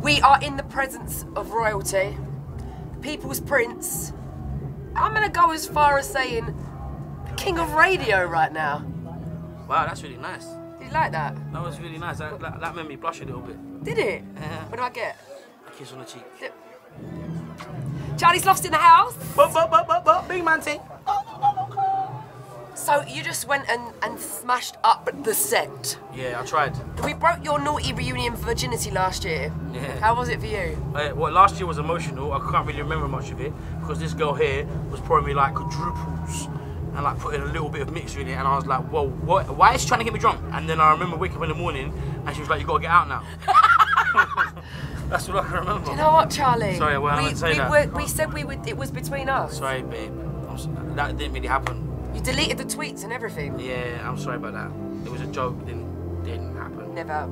We are in the presence of royalty, the people's prince. I'm gonna go as far as saying king of radio right now. Wow, that's really nice. Did you like that? That was really nice. That made me blush a little bit. Did it? Yeah. What do I get? A kiss on the cheek. Charlie Sloth's in the house. Big man thing. So you just went and smashed up the set. Yeah, I tried. We broke your naughty reunion virginity last year. Yeah. How was it for you? Well, last year was emotional. I can't really remember much of it because this girl here was pouring me like quadruples and like putting a little bit of mixer in it, and I was like, whoa, what? Why is she trying to get me drunk? And then I remember waking up in the morning and she was like, you gotta get out now. That's what I can remember. Do you know what, Charlie? Sorry, well, I didn't say that. We said we would. It was between us. Sorry, babe. That didn't really happen. You deleted the tweets and everything. Yeah, I'm sorry about that. It was a joke. Didn't happen. Never.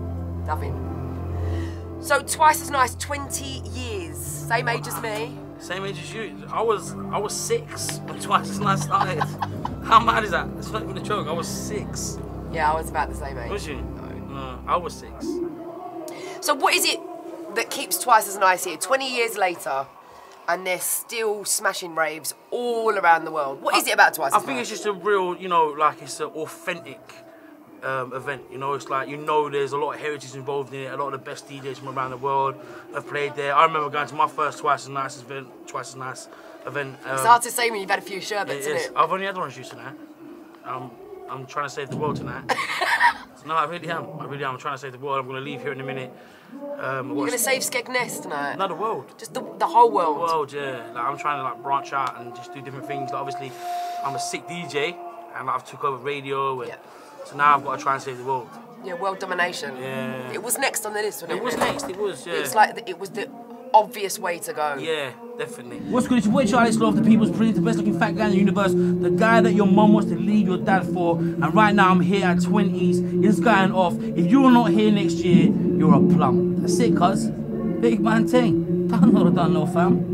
Nothing. So Twice as Nice, 20 years. Same age as me. Same age as you. I was 6 when Twice as Nice started. How mad is that? It's not even a joke. I was 6. Yeah, I was about the same age. Was you? No, I was 6. So what is it that keeps Twice as Nice here 20 years later and they're still smashing raves all around the world? What is it about Twice as Nice? I think it's just a real, you know, like it's an authentic event. You know, it's like, you know, there's a lot of heritage involved in it. A lot of the best DJs from around the world have played there. I remember going to my first Twice as Nice event. It's hard to say when you've had a few sherbets, isn't it? I've only had orange juice tonight. I'm trying to save the world tonight. No, I really am. I'm trying to save the world. I'm going to leave here in a minute. You're going to save Skegness tonight? No, the world. Just the whole world? The world, yeah. Like, I'm trying to like branch out and just do different things. Like, obviously, I'm a sick DJ and I've took over radio. And so now I've got to try and save the world. Yeah, world domination. Yeah. It was next on the list, wasn't it? It was next, it was, yeah. It was like, it was the obvious way to go. Yeah, definitely. What's good? It's your boy Charlie Sloth, the people's prince, the best looking fat guy in the universe, the guy that your mum wants to leave your dad for. And right now I'm here at 20s. It's going off. If you're not here next year, you're a plum. That's it, cuz. Big man ting. Don't know, fam.